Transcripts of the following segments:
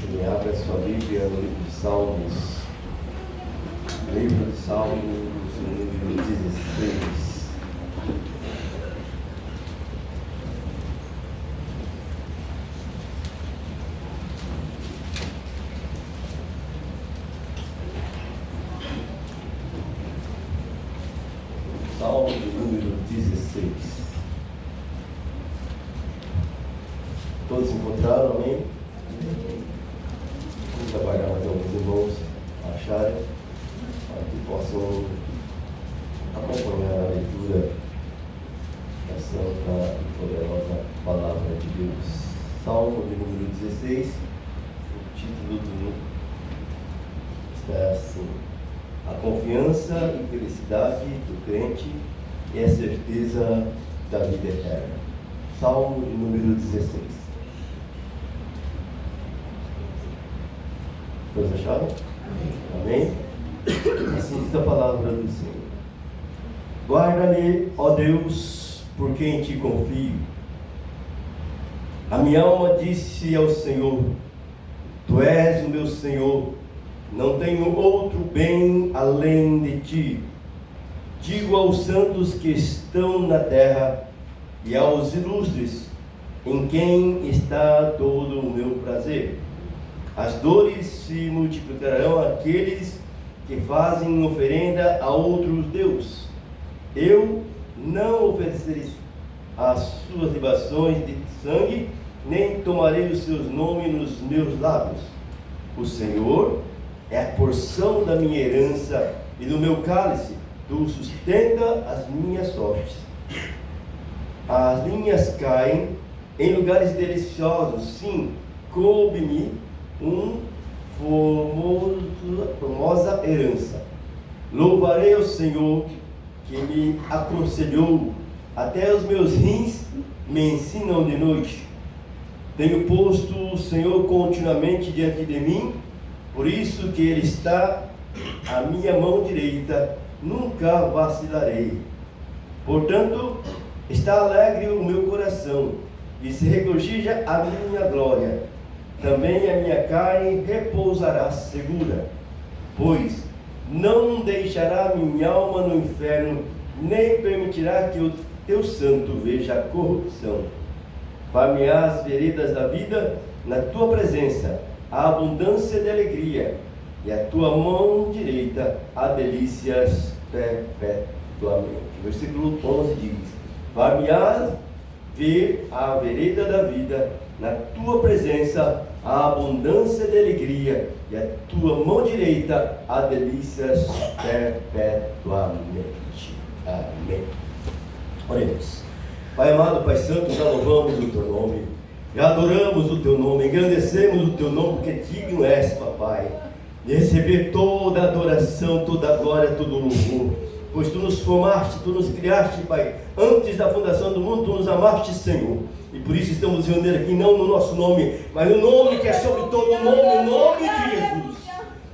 E abra sua Bíblia no livro de Salmos. Livro de Salmos, no livro 16. Salmo de número 16. Todos encontraram, amém? Vamos trabalhar mais alguns irmãos acharem, para que possam acompanhar a leitura da santa e poderosa palavra de Deus. Salmo de número 16, o título do está assim: a confiança e felicidade do crente é a certeza da vida eterna. Salmo de número 16. Todos acharam? Amém? Assim diz a palavra do Senhor. Guarda-me, ó Deus, por quem te confio. A minha alma disse ao Senhor: Tu és o meu Senhor, não tenho outro bem além de ti. Digo aos santos que estão na terra e aos ilustres, em quem está todo o meu prazer. As dores se multiplicarão àqueles que fazem oferenda a outros deuses. Eu não oferecerei as suas libações de sangue, nem tomarei os seus nomes nos meus lábios. O Senhor é a porção da minha herança e do meu cálice. Tu sustenta as minhas sortes. As linhas caem em lugares deliciosos. Sim, coube-me formosa herança. Louvarei ao Senhor que me aconselhou. Até os meus rins me ensinam de noite. Tenho posto o Senhor continuamente diante de mim, por isso que Ele está à minha mão direita, nunca vacilarei. Portanto, está alegre o meu coração e se regozija a minha glória. Também a minha carne repousará segura, pois não deixará minha alma no inferno, nem permitirá que o teu santo veja a corrupção. Far-me-á as veredas da vida na tua presença, a abundância de alegria, e a tua mão direita há delícias perpetuamente. Versículo 11 diz: far-me-á ver a vereda da vida, na tua presença a abundância de alegria, e a tua mão direita há delícias perpetuamente. Amém. Oremos. Pai amado, Pai santo, já louvamos o teu nome, já adoramos o teu nome, engrandecemos o teu nome, porque digno és, papai, de receber toda a adoração, toda a glória, todo o louvor, pois tu nos formaste, tu nos criaste, Pai, antes da fundação do mundo, tu nos amaste, Senhor, e por isso estamos reunidos aqui, não no nosso nome, mas no nome que é sobre todo o nome, o nome de Jesus,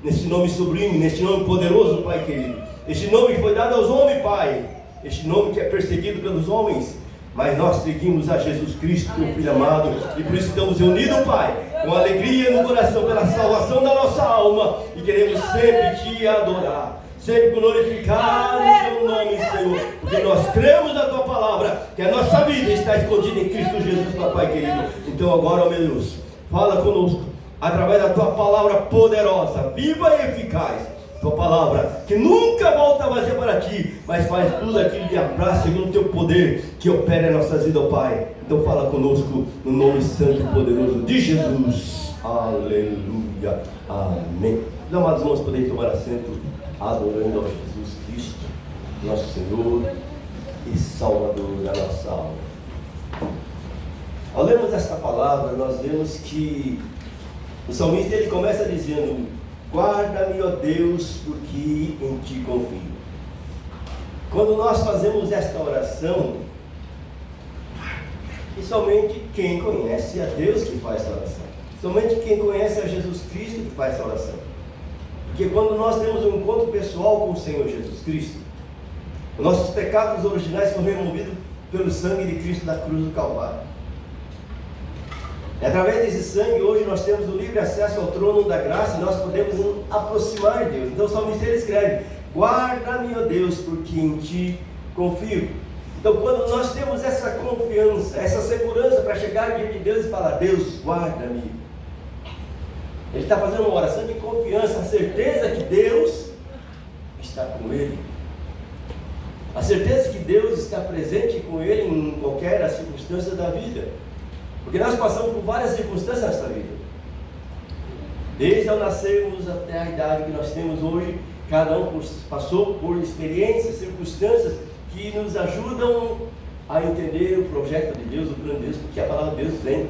neste nome sublime, neste nome poderoso, Pai querido, este nome que foi dado aos homens, Pai, este nome que é perseguido pelos homens, mas nós seguimos a Jesus Cristo, teu Filho amado, e por isso estamos reunidos, Pai, com alegria no coração pela salvação da nossa alma, e queremos sempre te adorar, sempre glorificar o teu nome, Senhor, porque nós cremos na tua palavra, que a nossa vida está escondida em Cristo Jesus, papai querido. Então agora, ó meu Deus, fala conosco, através da tua palavra poderosa, viva e eficaz, tua palavra, que nunca volta vazia para ti, mas faz tudo aquilo que apraz segundo o teu poder, que opera em nossas vidas, ó Pai. Então fala conosco, no nome santo e poderoso de Jesus. Aleluia. Amém. Os amados irmãos podem tomar assento, adorando a Jesus Cristo, nosso Senhor e Salvador da nossa alma. Ao lermos esta palavra, nós vemos que o salmista ele começa dizendo: guarda-me, ó Deus, porque em ti confio. Quando nós fazemos esta oração, e somente quem conhece a Deus que faz essa oração, somente quem conhece a Jesus Cristo que faz essa oração, porque quando nós temos um encontro pessoal com o Senhor Jesus Cristo, os nossos pecados originais são removidos pelo sangue de Cristo na cruz do Calvário. E através desse sangue, hoje nós temos o livre acesso ao trono da graça e nós podemos nos aproximar de Deus. Então o salmista escreve: guarda-me, ó Deus, porque em ti confio. Então quando nós temos essa confiança, essa segurança para chegar diante de Deus e falar: Deus, guarda-me, ele está fazendo uma oração de confiança, a certeza que Deus está com ele, a certeza que Deus está presente com ele em qualquer circunstância da vida. Porque nós passamos por várias circunstâncias nesta vida. Desde ao nascermos até a idade que nós temos hoje, cada um passou por experiências, circunstâncias que nos ajudam a entender o projeto de Deus, o plano de Deus, porque a palavra de Deus vem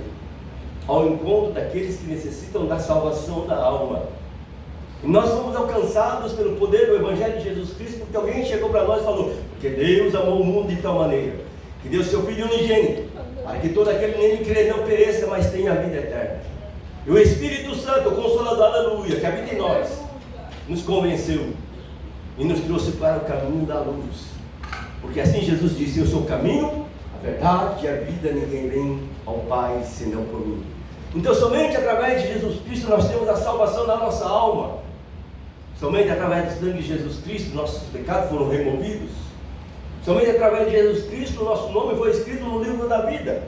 ao encontro daqueles que necessitam da salvação da alma. E nós fomos alcançados pelo poder do Evangelho de Jesus Cristo, porque alguém chegou para nós e falou: porque Deus amou o mundo de tal maneira que deu seu Filho unigênito, para que todo aquele nele crê não pereça, mas tenha a vida eterna. E o Espírito Santo, o Consolador, aleluia, que habita em nós, nos convenceu e nos trouxe para o caminho da luz. Porque assim Jesus disse: eu sou o caminho, a verdade e a vida, ninguém vem ao Pai senão por mim. Então somente através de Jesus Cristo nós temos a salvação da nossa alma. Somente através do sangue de Jesus Cristo nossos pecados foram removidos. Somente através de Jesus Cristo o nosso nome foi escrito no livro da vida.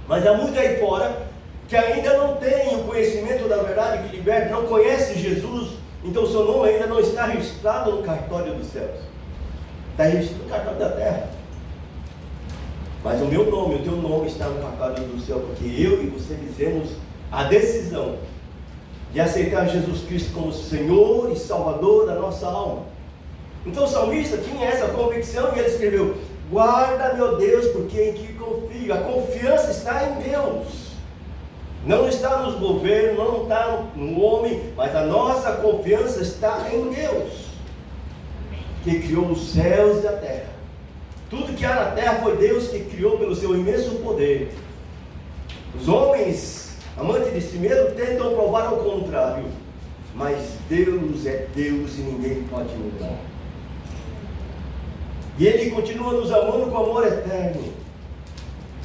Mas há muitos aí fora que ainda não tem o conhecimento da verdade que liberta, não conhece Jesus, então o seu nome ainda não está registrado no cartório dos céus, está registrado no cartório da terra. Mas o meu nome, o teu nome está no cartório do céu, porque eu e você fizemos a decisão de aceitar Jesus Cristo como Senhor e Salvador da nossa alma. Então o salmista tinha essa convicção e ele escreveu: guarda, meu Deus, porque em ti confio. A confiança está em Deus, não está nos governos, não está no homem, mas a nossa confiança está em Deus, que criou os céus e a terra. Tudo que há na terra foi Deus que criou pelo seu imenso poder. Os homens, amantes de si mesmo, tentam provar ao contrário, mas Deus é Deus e ninguém pode mudar. E Ele continua nos amando com amor eterno.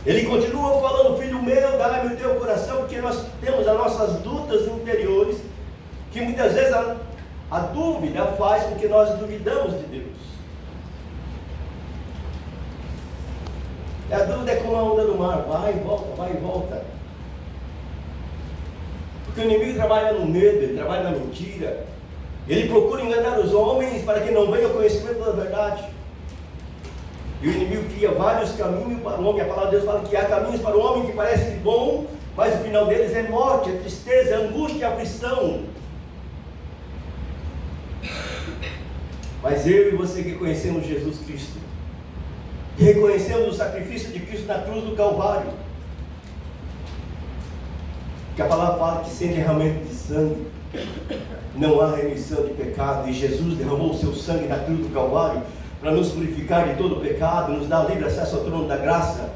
Ele continua falando: filho meu, dá-me o teu coração, porque nós temos as nossas lutas interiores, que muitas vezes a dúvida faz com que nós duvidamos de Deus. E a dúvida é como a onda do mar, vai e volta, vai e volta. Porque o inimigo trabalha no medo, ele trabalha na mentira, ele procura enganar os homens para que não venha o conhecimento da verdade. E o inimigo cria vários caminhos para o homem. A palavra de Deus fala que há caminhos para o homem que parecem bom, mas o final deles é morte, é tristeza, é angústia, é aflição. Mas eu e você que conhecemos Jesus Cristo, que reconhecemos o sacrifício de Cristo na cruz do Calvário, que a palavra fala que sem derramamento de sangue não há remissão de pecado, e Jesus derramou o seu sangue na cruz do Calvário para nos purificar de todo o pecado, nos dar livre acesso ao trono da graça.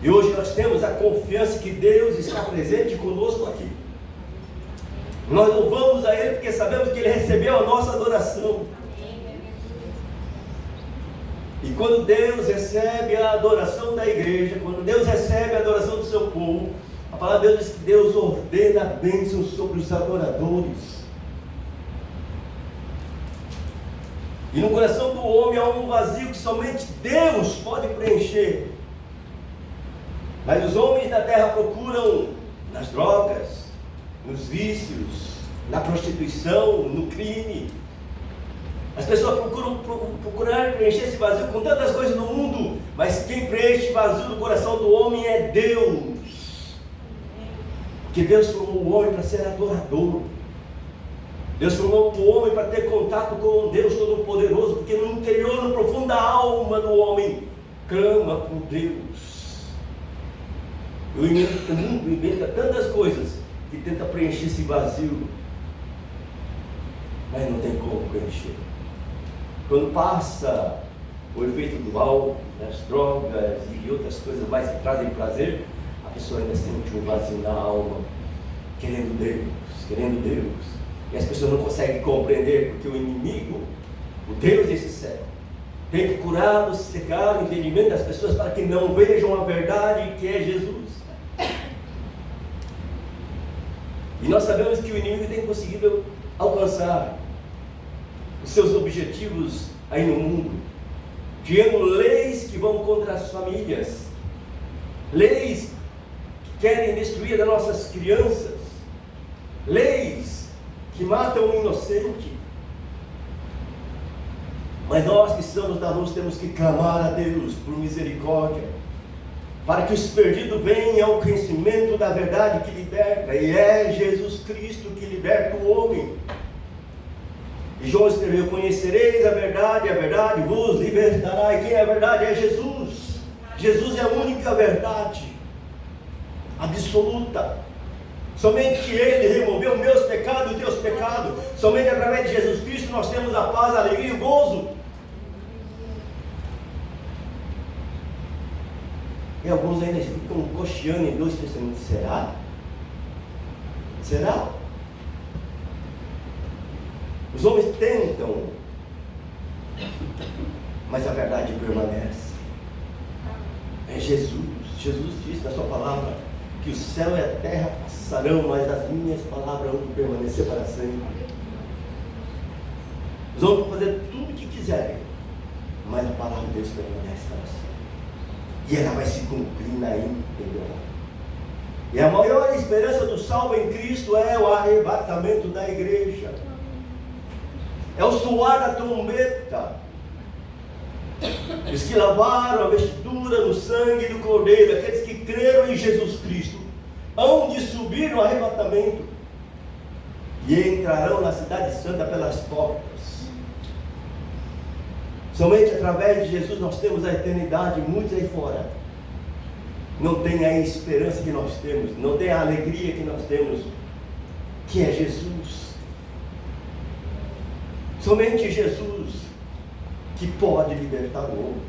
E hoje nós temos a confiança que Deus está presente conosco aqui. Nós louvamos a Ele porque sabemos que Ele recebeu a nossa adoração. E quando Deus recebe a adoração da igreja, quando Deus recebe a adoração do seu povo, a palavra de Deus diz que Deus ordena a bênção sobre os adoradores. E no coração do homem há um vazio que somente Deus pode preencher. Mas os homens da terra procuram nas drogas, nos vícios, na prostituição, no crime. As pessoas procurar preencher esse vazio com tantas coisas no mundo, mas quem preenche o vazio do coração do homem é Deus. Porque Deus formou o homem para ser adorador. Deus formou o homem para ter contato com Deus Todo-Poderoso, porque no interior, no profundo da alma do homem, clama por Deus. O mundo inventa tantas coisas que tenta preencher esse vazio, mas não tem como preencher. Quando passa o efeito do álcool, das drogas e outras coisas mais que trazem prazer, a pessoa ainda sente um vazio na alma, querendo Deus. E as pessoas não conseguem compreender, porque o inimigo, o Deus desse século, tem procurado cegar o entendimento das pessoas para que não vejam a verdade que é Jesus. E nós sabemos que o inimigo tem conseguido alcançar os seus objetivos aí no mundo, criando leis que vão contra as famílias, leis que querem destruir as nossas crianças, leis que matam o inocente. Mas nós que somos da luz temos que clamar a Deus por misericórdia, para que os perdidos venham ao conhecimento da verdade que liberta, e é Jesus Cristo que liberta o homem. E João escreveu: conhecereis a verdade vos libertará. E quem é a verdade é Jesus. Jesus é a única verdade absoluta. Somente Ele removeu meus pecados e os teus pecados. Somente através de Jesus Cristo nós temos a paz, a alegria e o gozo. E alguns ainda ficam cocheando em dois pensando: será? Será? Os homens tentam, mas a verdade permanece. É Jesus. Jesus disse na sua palavra que o céu e a terra passarão, mas as minhas palavras vão permanecer para sempre. Os homens vão fazer tudo o que quiserem, mas a palavra de Deus permanece para sempre. E ela vai se cumprir na íntegra. E a maior esperança do salvo em Cristo é o arrebatamento da igreja. É o soar da trombeta. Os que lavaram a vestidura no sangue do Cordeiro, aqueles que creram em Jesus Cristo, hão de subir no arrebatamento e entrarão na cidade santa pelas portas. Somente através de Jesus nós temos a eternidade. Muitos aí fora não tem a esperança que nós temos, não tem a alegria que nós temos, que é Jesus. Somente Jesus que pode libertar o homem.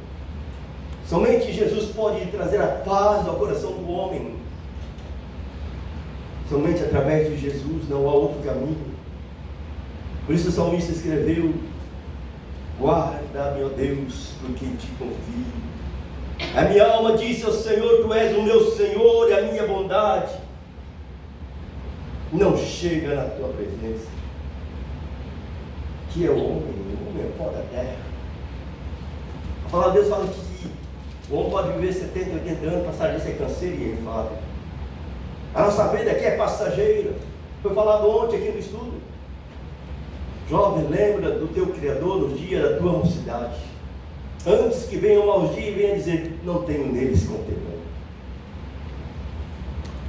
Somente Jesus pode trazer a paz ao coração do homem. Somente através de Jesus, não há outro caminho. Por isso o salmista escreveu: guarda-me, ó Deus, por quem te confio. A minha alma disse ao Senhor: tu és o meu Senhor e a minha bondade não chega na tua presença. Que é o homem? O homem é pó da terra. A palavra de Deus fala que o homem pode viver 70, 80 anos, passar disso é câncer e enfado. A nossa vida aqui é passageira. Foi falado ontem aqui no estudo. Jovem, lembra do teu Criador nos dias da tua mocidade, antes que venham maus dias e venha dizer: não tenho neles contemplado.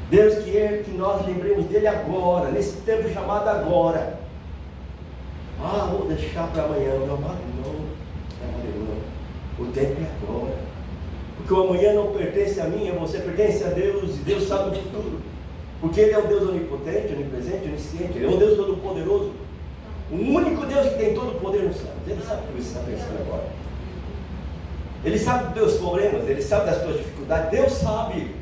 Deus quer que nós lembremos dele agora, nesse tempo chamado agora. Vou deixar para amanhã. Meu amado, não. O tempo é agora. Porque o amanhã não pertence a mim, a você, pertence a Deus, e Deus sabe o futuro. Porque Ele é um Deus onipotente, onipresente, onisciente. Ele é um Deus todo-poderoso. O único Deus que tem todo o poder no céu. Ele sabe o que você está pensando agora. Ele sabe dos teus problemas, Ele sabe das tuas dificuldades. Deus sabe.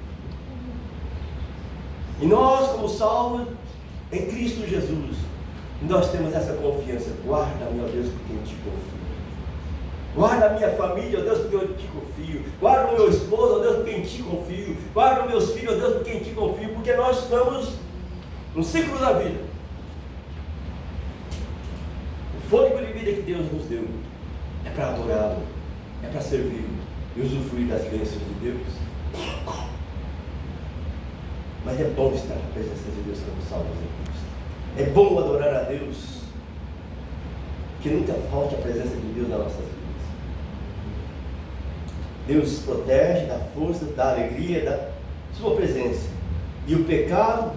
E nós, como salvos em Cristo Jesus, nós temos essa confiança. Guarda-me, ó Deus, por quem te confio. Guarda a minha família, ó Deus, por quem eu te confio. Guarda o meu esposo, ó Deus, por quem te confio. Guarda os meus filhos, ó Deus, por quem te confio. Porque nós estamos no ciclo da vida. O fôlego de vida que Deus nos deu é para adorá-lo, é para servi-lo e usufruir das bênçãos de Deus. Mas é bom estar na presença de Deus como salvos em Cristo. É bom adorar a Deus. Que nunca falte a presença de Deus nas nossas vidas. Deus nos protege da força, da alegria, da sua presença. E o pecado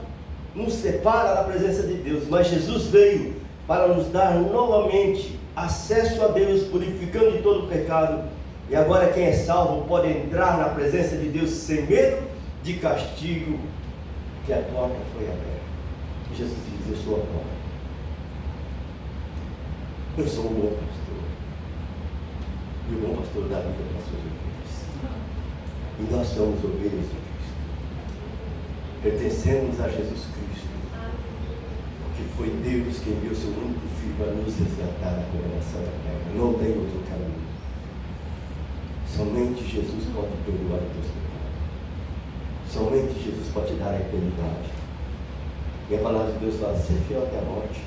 nos separa da presença de Deus. Mas Jesus veio para nos dar novamente acesso a Deus, purificando de todo o pecado. E agora quem é salvo pode entrar na presença de Deus sem medo de castigo, que a porta foi aberta. Jesus diz: eu sou a porta. Eu sou o bom pastor. E o bom pastor dá vida para as suas ovelhas. E nós somos ovelhas de Cristo. Pertencemos a Jesus Cristo. Que foi Deus que enviou seu único Filho para nos resgatar da condenação da terra. Não tem outro caminho. Somente Jesus pode perdoar os teus pecados. Somente Jesus pode dar a eternidade. E a palavra de Deus fala, ser fiel até a morte,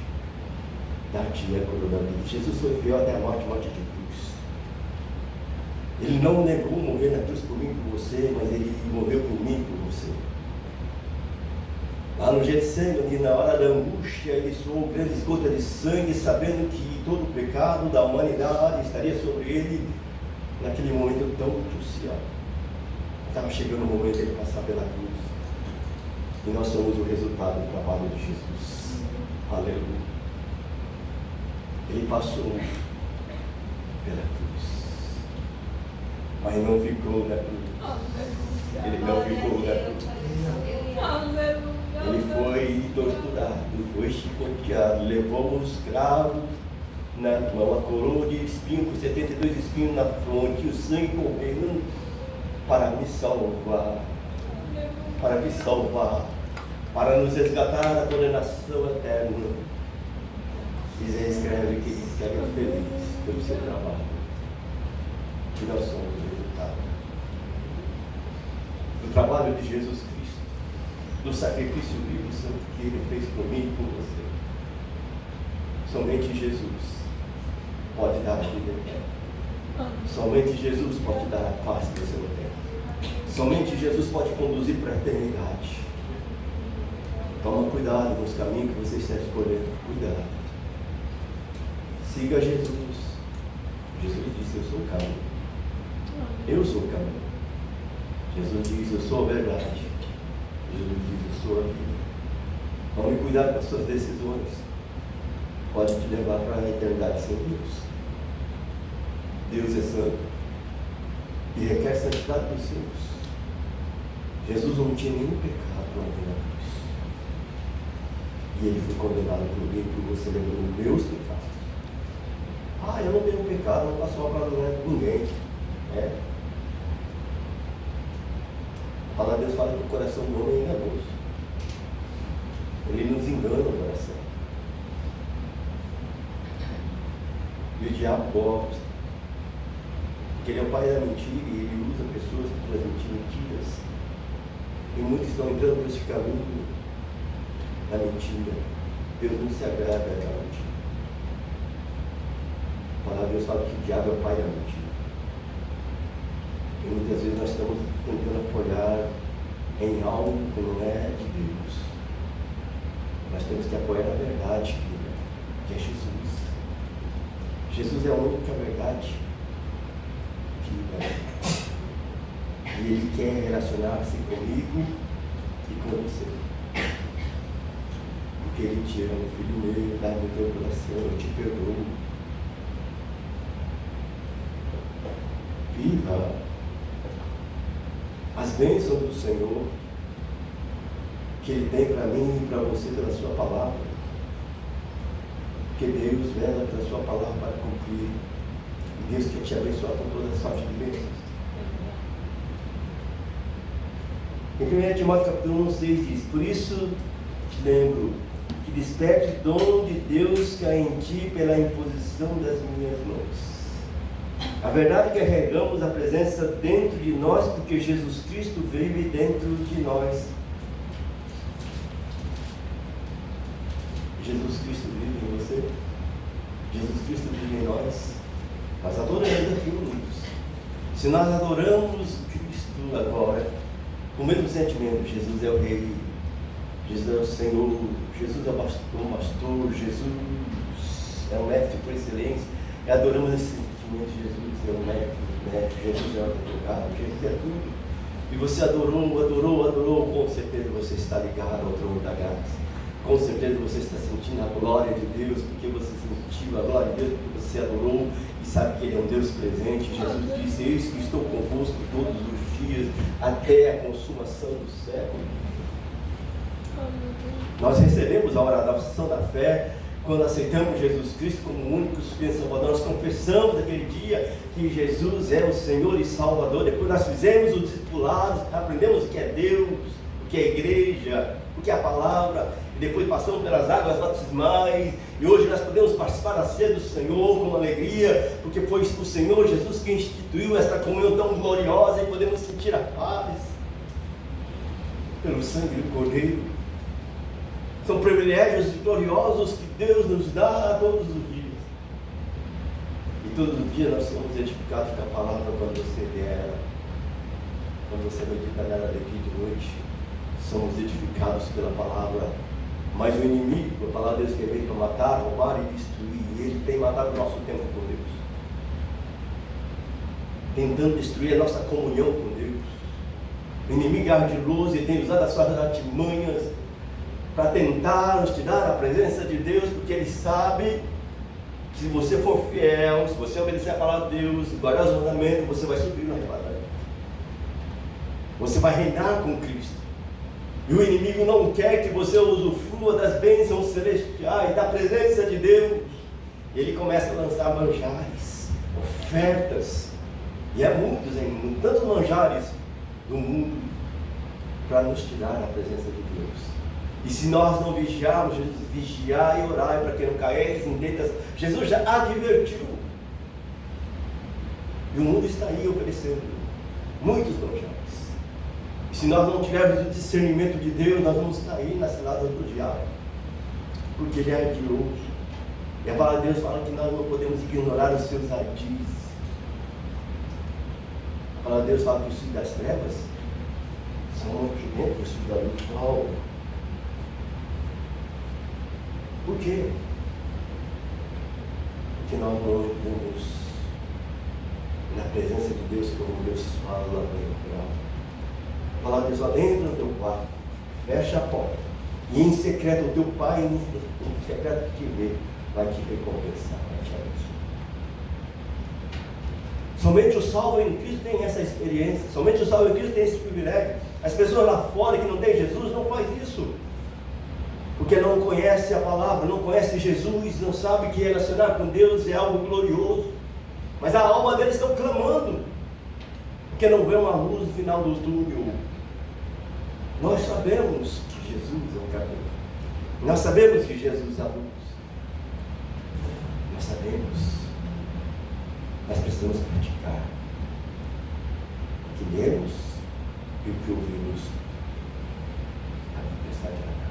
dar-te-ei a coroa da vida. Jesus foi fiel até a morte, morte de cruz. Ele não negou morrer na cruz por mim e por você, mas ele morreu por mim e por você. Lá no Getsemane, na hora da angústia, ele suou grandes gotas de sangue, sabendo que todo o pecado da humanidade estaria sobre ele naquele momento tão crucial. Estava chegando o momento de ele passar pela cruz. E nós somos o resultado do trabalho de Jesus. Aleluia. Ele passou pela cruz, mas não ficou na cruz. Ele não ficou na cruz. Ele foi torturado, foi chicoteado, levou os cravos na mão, a coroa de espinho com 72 espinhos na fronte, o sangue correndo para me salvar, para nos resgatar da condenação eterna. Isaías escreve que ele segue feliz pelo seu trabalho, que nós somos o resultado do trabalho de Jesus Cristo, do sacrifício vivo e santo que ele fez por mim e por você. Somente Jesus pode dar a vida eterna. Somente Jesus pode dar a paz que você não tem. Somente Jesus pode conduzir para a eternidade. Toma cuidado com os caminhos que você está escolhendo. Cuidado. Siga Jesus. Jesus disse, eu sou o caminho. Eu sou o caminho. Jesus diz, eu sou a verdade. Jesus diz, eu sou a vida. Tome cuidado com as suas decisões. Pode te levar para a eternidade sem Deus. Deus é santo e requer santidade dos seus. Jesus não tinha nenhum pecado para morrer na cruz. E ele foi condenado por mim, por você, lembrando meus pecados. Eu não tenho pecado, não passo uma palavra com ninguém. A palavra de Deus fala que o coração do homem é enganoso. Ele nos engana o coração. E o diabo gosta. Porque ele é o pai da mentira e ele usa pessoas para transmitir mentiras. E muitos estão entrando por esse caminho da mentira. Deus não se agrada daquela mentira. A palavra de Deus fala que o diabo é o pai da mentira. E muitas vezes nós estamos tentando apoiar em algo que não é de Deus. Nós temos que apoiar na verdade, que é Jesus. Jesus é a única verdade que libera. E Ele quer relacionar-se comigo e com você. Porque Ele te ama, filho meu, dá no teu coração, eu te perdoo. Viva as bênçãos do Senhor que Ele tem para mim e para você pela sua palavra. Porque Deus vela pela sua palavra para cumprir. E Deus quer te abençoar com toda a sorte de bênçãos. Em 1 Timóteo capítulo 1:6 diz, por isso te lembro que desperte o dom de Deus que há em ti pela imposição das minhas mãos. A verdade é que carregamos a presença dentro de nós porque Jesus Cristo vive dentro de nós. Jesus Cristo vive em você. Jesus Cristo vive em nós. Nós adoramos aqui unidos. Se nós adoramos Cristo agora, com o mesmo sentimento, Jesus é o Rei, Jesus é o Senhor, Jesus é o pastor, Jesus é o mestre por excelência, e adoramos esse sentimento, Jesus é o mestre, Jesus é o advogado, Jesus é tudo. E você adorou, com certeza você está ligado ao trono da graça. Com certeza você está sentindo a glória de Deus, porque você sentiu a glória de Deus, porque você adorou e sabe que Ele é um Deus presente. Jesus disse, eis que estou convosco todos os dias, até a consumação do século. Nós recebemos a oração da fé, quando aceitamos Jesus Cristo como o único suficiente Salvador. Nós confessamos naquele dia que Jesus é o Senhor e Salvador. Depois nós fizemos os discipulados, aprendemos o que é Deus, o que é a igreja, o que é a palavra. Depois passamos pelas águas batismais, e hoje nós podemos participar da ceia do Senhor com alegria, porque foi o Senhor Jesus que instituiu esta comunhão tão gloriosa, e podemos sentir a paz pelo sangue do Cordeiro. São privilégios gloriosos que Deus nos dá todos os dias. E todos os dias nós somos edificados com a palavra quando você lê ela. Quando você medita nela de dia e de noite, somos edificados pela palavra. Mas o inimigo, a palavra de Deus que veio para matar, roubar e destruir, e ele tem matado o nosso tempo com Deus. Tentando destruir a nossa comunhão com Deus. O inimigo é ardiloso e tem usado as suas artimanhas para tentar nos tirar a presença de Deus, porque ele sabe que se você for fiel, se você obedecer a palavra de Deus, guardar os mandamentos, você vai subir na arrebatamento. Você vai reinar com Cristo. E o inimigo não quer que você usufrua das bênçãos celestiais, da presença de Deus. Ele começa a lançar manjares, ofertas, e é muitos em tantos manjares do mundo para nos tirar a presença de Deus. E se nós não vigiarmos, Jesus vigiar e orar para que não caísse em tentação. Jesus já advertiu. E o mundo está aí oferecendo muitos manjares. E se nós não tivermos o discernimento de Deus, nós vamos cair nas ciladas do diabo. Porque ele é ardiloso. E a palavra de Deus fala que nós não podemos ignorar os seus ardis. A palavra de Deus fala que os filhos das trevas são aqui os filhos da luz. Por quê? Porque nós não estamos na presença de Deus como Deus fala lá no a palavra de Deus fala, entra no teu quarto, fecha a porta, e em secreto o teu pai, em secreto que te vê, vai te recompensar, vai te abençoar. Somente o salvo em Cristo tem essa experiência, somente o salvo em Cristo tem esse privilégio. As pessoas lá fora que não têm Jesus não fazem isso, porque não conhece a palavra, não conhece Jesus, não sabe que relacionar com Deus é algo glorioso. Mas a alma deles estão clamando, porque não vê uma luz no final do túnel. Nós sabemos que Jesus é o caminho. Nós sabemos que Jesus é a luz. Nós sabemos. Nós precisamos praticar. O que lemos e o que ouvimos na tempestade de Ana.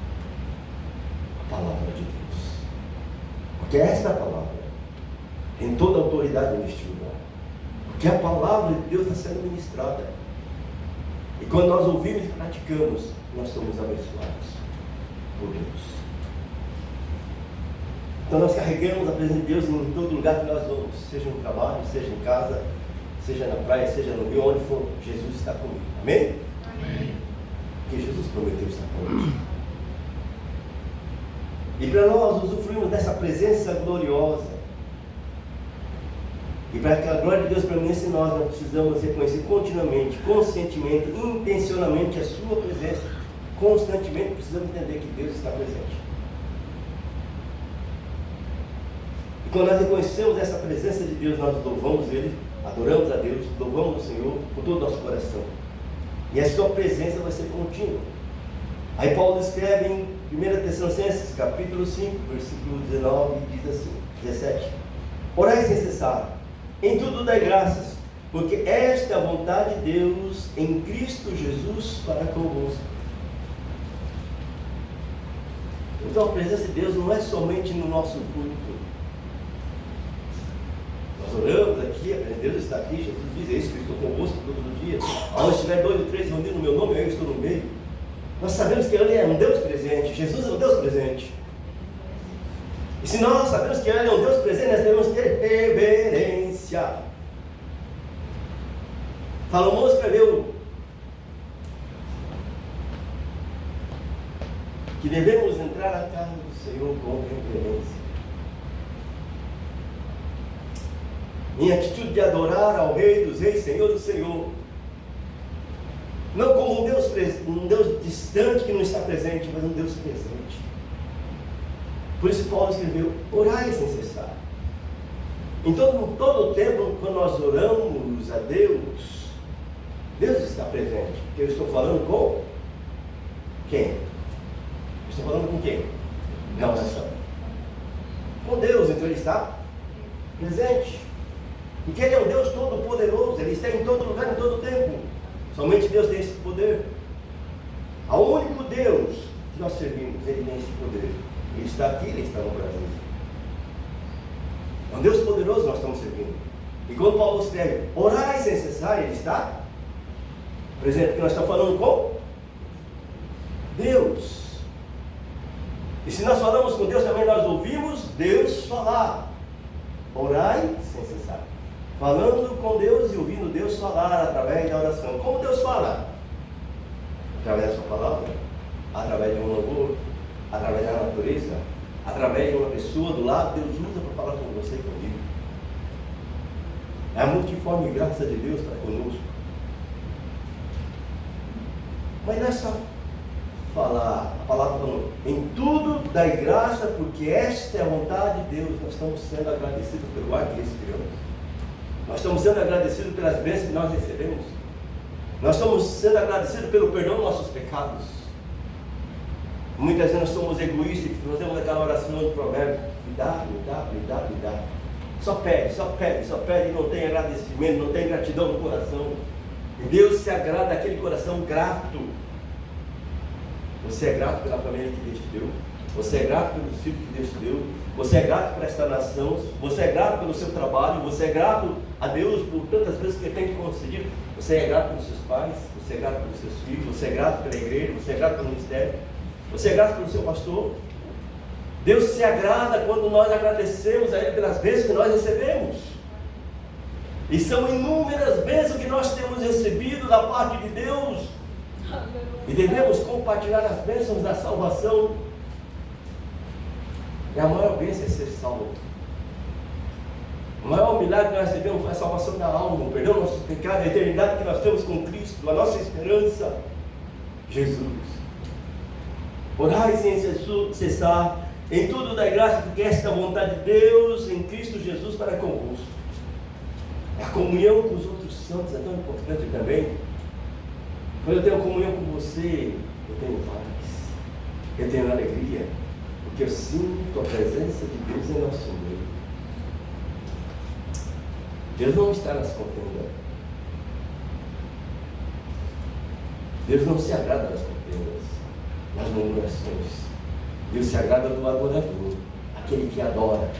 A palavra de Deus. Porque esta palavra tem toda a autoridade neste lugar. Porque a palavra de Deus está sendo ministrada. E quando nós ouvimos e praticamos, nós somos abençoados por Deus. Então nós carregamos a presença de Deus em todo lugar que nós vamos, seja no trabalho, seja em casa, seja na praia, seja no rio, onde for, Jesus está comigo. Amém? Amém. Porque Jesus prometeu estar conosco. E para nós usufruirmos dessa presença gloriosa, e para que a glória de Deus permaneça em nós precisamos reconhecer continuamente, conscientemente, intencionalmente a sua presença. Constantemente precisamos entender que Deus está presente. E quando nós reconhecemos essa presença de Deus, nós louvamos Ele, adoramos a Deus, louvamos o Senhor com todo o nosso coração. E a sua presença vai ser contínua. Aí Paulo escreve em 1 Tessalonicenses, capítulo 5, versículo 19, e diz assim, 17. Orai sem cessar. Em tudo dai graças, porque esta é a vontade de Deus em Cristo Jesus para convosco. Então a presença de Deus não é somente no nosso culto. Nós oramos aqui, Deus está aqui, Jesus diz, é isso que eu estou convosco todos os dias. Onde estiver 2 ou 3 reunidos no meu nome, eu estou no meio. Nós sabemos que Ele é um Deus presente, Jesus é um Deus presente. E se nós sabemos que Ele é um Deus presente, nós devemos ter reverência. Salomão escreveu que devemos entrar na casa do Senhor com reverência, em atitude de adorar ao Rei dos Reis, Senhor do Senhor, não como um Deus distante que não está presente, mas um Deus presente. Por isso Paulo escreveu, orai sem cessar. Então, todo o tempo, quando nós oramos a Deus, Deus está presente. Porque eu estou falando com quem? Eu estou falando com quem? Na oração. Com Deus, então Ele está presente. Porque Ele é um Deus todo poderoso, Ele está em todo lugar, em todo tempo. Somente Deus tem esse poder. O único Deus que que nós servimos, Ele tem esse poder. Ele está aqui, Ele está no Brasil. É um Deus poderoso nós estamos servindo. E quando Paulo escreve, orai sem cessar, ele está presente, porque nós estamos falando com Deus. E se nós falamos com Deus, também nós ouvimos Deus falar. Orai sem cessar. Falando com Deus e ouvindo Deus falar através da oração. Como Deus fala? Através da sua palavra, através de um louvor, através da natureza, através de uma pessoa do lado. Deus usa para falar com você e comigo. É a multiforme graça de Deus para conosco. Mas não é só falar, a palavra falando, em tudo dai graça, porque esta é a vontade de Deus. Nós estamos sendo agradecidos pelo ar que respiramos. Nós estamos sendo agradecidos pelas bênçãos que nós recebemos. Nós estamos sendo agradecidos pelo perdão dos nossos pecados. Muitas vezes nós somos egoístas e fazemos aquela oração de provérbio: me dá, me dá, me dá, me dá. Só pede, só pede, só pede, e não tem agradecimento, não tem gratidão no coração. E Deus se agrada daquele coração grato. Você é grato pela família que Deus te deu. Você é grato pelos filhos que Deus te deu. Você é grato por esta nação. Você é grato pelo seu trabalho. Você é grato a Deus por tantas vezes que Ele tem te concedido. Você é grato pelos seus pais. Você é grato pelos seus filhos. Você é grato pela igreja. Você é grato pelo ministério. Você é grato pelo seu pastor. Deus se agrada quando nós agradecemos a Ele pelas bênçãos que nós recebemos. E são inúmeras bênçãos que nós temos recebido da parte de Deus. E devemos compartilhar as bênçãos da salvação. E a maior bênção é ser salvo. O maior milagre que nós recebemos foi a salvação da alma, o perdão dos nossos pecados, a eternidade que nós temos com Cristo, a nossa esperança, Jesus. Orai sem cessar, em tudo dai graça, porque esta é a vontade de Deus em Cristo Jesus para convosco. A comunhão com os outros santos é tão importante também. Quando eu tenho comunhão com você, eu tenho paz, eu tenho alegria, porque eu sinto a presença de Deus em nosso meio. Deus não está nas contendas. Deus não se agrada das contendas, nas murmurações. Deus se agrada do adorador, aquele que adora,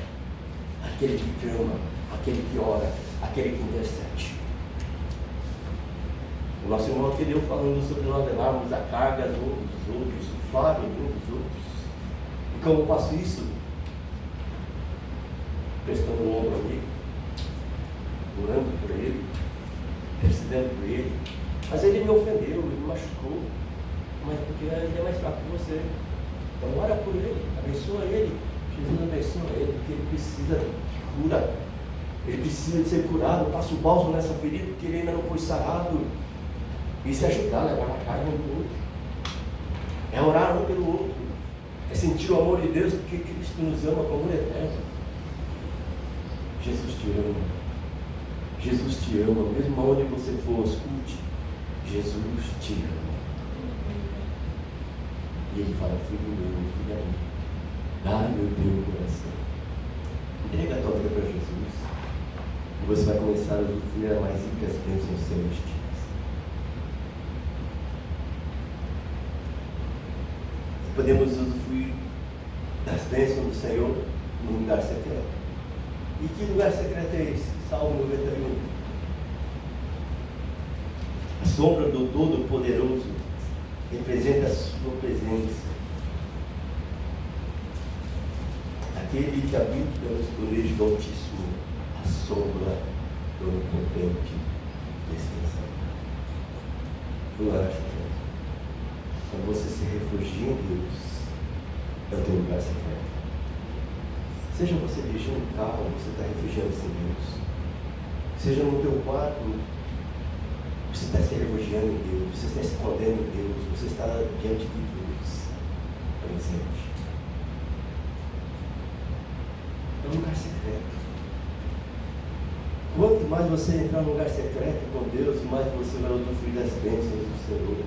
aquele que clama, aquele que ora, aquele que intercede. O nosso irmão aqui deu falando sobre nós levarmos a carga uns dos outros, o fardo uns dos outros. E como eu faço isso? Prestando um ombro amigo, orando por ele, intercedendo por ele. Mas ele me ofendeu, ele me machucou. Mas porque ele é mais fraco que você. Então ora por ele, abençoa ele. Jesus abençoa ele, porque ele precisa de cura. Ele precisa de ser curado. Passa o bálsamo nessa ferida, porque ele ainda não foi sarado. Isso é ajudar, levar a carga um do outro. É orar um pelo outro. É sentir o amor de Deus, porque Cristo nos ama com amor eterno. Jesus te ama. Jesus te ama, mesmo onde você for, escute. Jesus te ama. E Ele fala: filho meu, filha minha, dá-me o teu coração. Entrega a tua vida para Jesus. E você vai começar a usufruir as mais ricas bênçãos celestiais. Podemos usufruir das bênçãos do Senhor no lugar secreto. E que lugar secreto é esse? Salmo 91. A sombra do Todo-Poderoso representa a sua presença. Aquele que habita nos esconderijos do Altíssimo, a sombra do Onipotente descansa. Lugar secreto. Quando você se refugia em Deus, é o teu lugar secreto. Seja você dirigindo um carro, você está refugiando-se em Deus. Seja no teu quarto, você está se refugiando em Deus, você está se escondendo em Deus, você está diante de Deus, presente. É um lugar secreto. Quanto mais você entrar no lugar secreto com Deus, mais você vai usufruir das bênçãos do Senhor.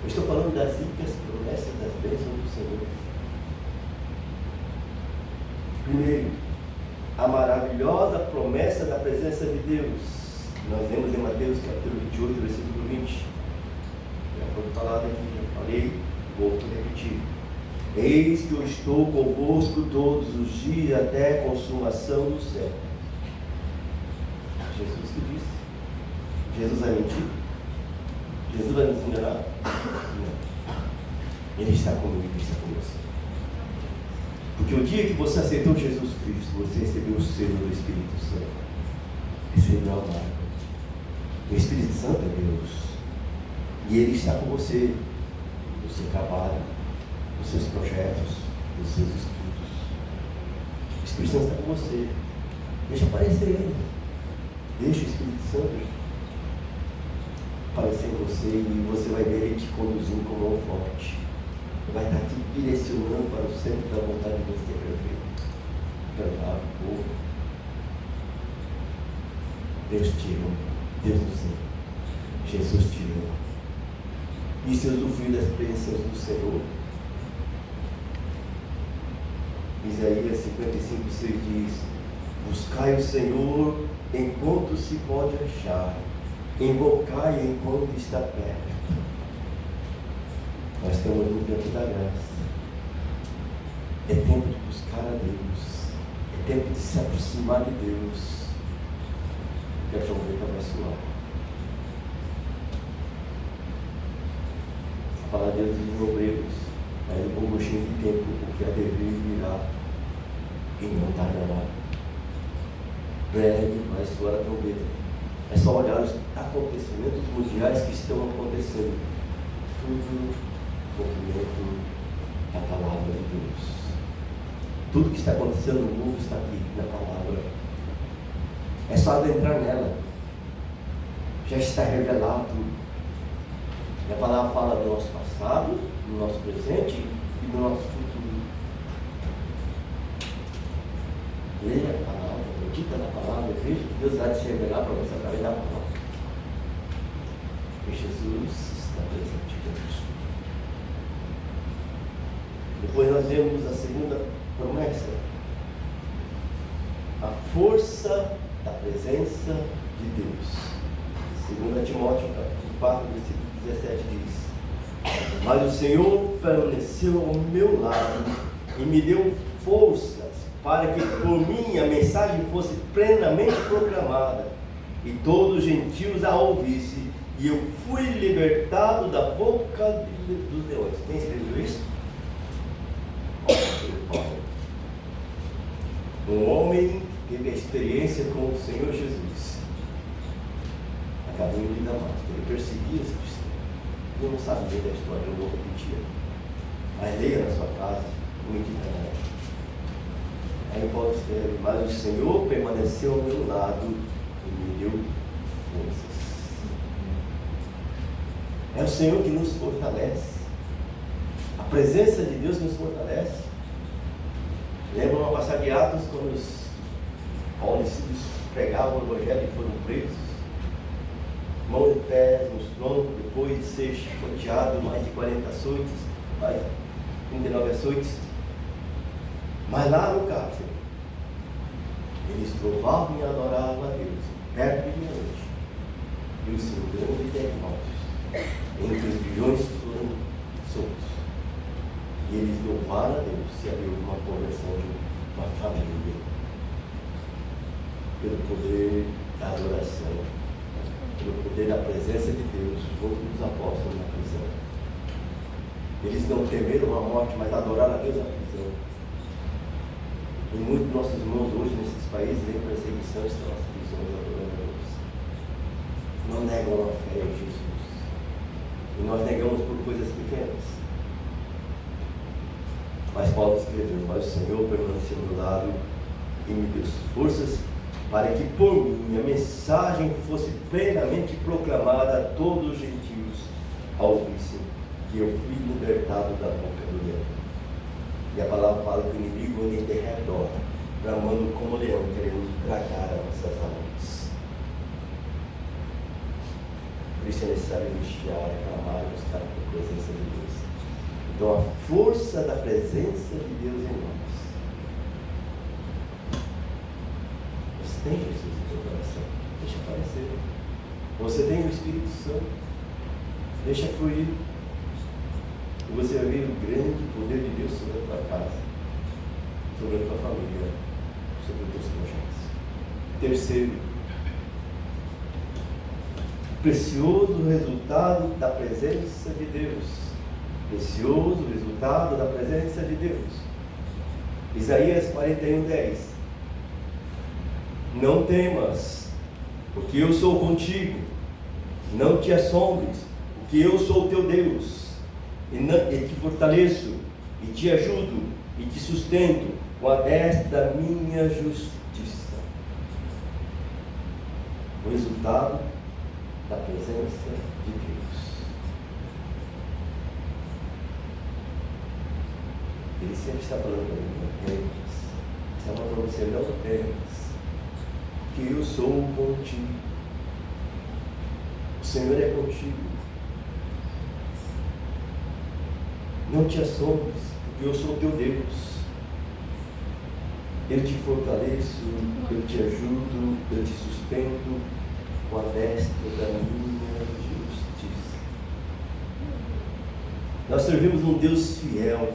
Eu estou falando das ricas promessas das bênçãos do Senhor. Primeiro, a maravilhosa promessa da presença de Deus. Nós lemos em Mateus capítulo 28, versículo 20. Já foi falado aqui, já falei. Volto a repetir. Eis que eu estou convosco todos os dias até a consumação do século. Jesus que disse. Jesus vai mentir? Jesus vai nos enganar? Não. Ele está comigo, ele está com você. Porque o dia que você aceitou Jesus Cristo, você recebeu o selo do Espírito Santo. Recebeu a marca. O Espírito Santo é Deus. E Ele está com você no seu trabalho, nos seus projetos, nos seus estudos. O Espírito Santo está com você. Deixa aparecer Ele. Deixa o Espírito Santo aparecer em você e você vai ver Ele te conduzindo com mão forte. Vai estar te direcionando para o centro da vontade de Deus que é perfeito. Cantar o povo. Deus te ama. Deus nos ama. Jesus te ama. E se usufruir das bênçãos do Senhor. Isaías 55:6 diz: buscai o Senhor enquanto se pode achar, invocai enquanto está perto. Nós estamos no tempo da graça. É tempo de buscar a Deus. É tempo de se aproximar de Deus. Que a trombeta vai soar. A palavra de Deus diz em Hebreus: mas o povo cheio de tempo, porque a dever virá e não tardará. Breve vai soar a trombeta. É só olhar os acontecimentos mundiais que estão acontecendo. Tudo cumprimento da palavra de Deus. Tudo que está acontecendo no mundo está aqui na palavra. É só adentrar nela. Já está revelado. E a palavra fala do nosso passado, do nosso presente e do nosso futuro. Leia a palavra, medita na palavra, veja que Deus vai se revelar para você através da palavra. E Jesus está presente conosco. Depois nós vemos a segunda promessa. A força da presença de Deus. 2 Timóteo 4, versículo 17 diz: mas o Senhor permaneceu ao meu lado e me deu forças para que por mim a mensagem fosse plenamente proclamada e todos os gentios a ouvissem, e eu fui libertado da boca dos leões. Quem escreveu isso? Um homem que teve a experiência com o Senhor Jesus. A caminho de Damasco. Ele perseguia os cristãos. Eu não sabia da história, eu vou repetir. Mas leia na sua casa, medita nela. Aí Paulo escreve: mas o Senhor permaneceu ao meu lado e me deu forças. É o Senhor que nos fortalece. A presença de Deus nos fortalece. Lembra uma passagem de Atos, quando os Paulo e Silas pregavam o Evangelho e foram presos? Mão e pés nos troncos, depois de ser chicoteado, mais de 40 açoites, mais 39 açoites. Mas lá no cárcere, eles louvavam e adoravam a Deus, perto de meia-noite. E o seu grande terremotos, entre os bilhões foram soltos. E eles louvaram a Deus se abriu uma conversão de uma família. Pelo poder da adoração, pelo poder da presença de Deus, junto dos apóstolos na prisão. Eles não temeram a morte, mas adoraram a Deus na prisão. E muitos dos nossos irmãos hoje nesses países, em perseguição, estão nas prisões adorando a Deus. Não negam a fé em Jesus. E nós negamos por coisas pequenas. Mas Paulo escreveu: mas o Senhor permaneceu ao meu lado e me deu forças para que por mim a mensagem fosse plenamente proclamada a todos os gentios ao ouvissem, que eu fui libertado da boca do leão. E a palavra fala que o inimigo anda em derredor, bramando como leão, querendo tragar as nossas almas. Por isso é necessário vigiar, clamar e buscar a presença de Deus. Então a força da presença de Deus em nós. Você tem Jesus no seu coração? Deixa aparecer. Você tem o Espírito Santo? Deixa fluir. E você vai ver o grande poder de Deus sobre a tua casa, sobre a tua família, sobre os teus projetos. Terceiro, precioso resultado da presença de Deus. Precioso resultado da presença de Deus. Isaías 41:10. Não temas, porque eu sou contigo. Não te assombres, porque eu sou teu Deus. E te fortaleço, e te ajudo, e te sustento com a destra da minha justiça. O resultado da presença de Deus. Ele sempre está falando para mim, não temas. Está falando para você, não temas, que eu sou contigo. O Senhor é contigo. Não te assombres, porque eu sou teu Deus. Eu te fortaleço, eu te ajudo, eu te sustento com a destra da minha justiça. Nós servimos um Deus fiel,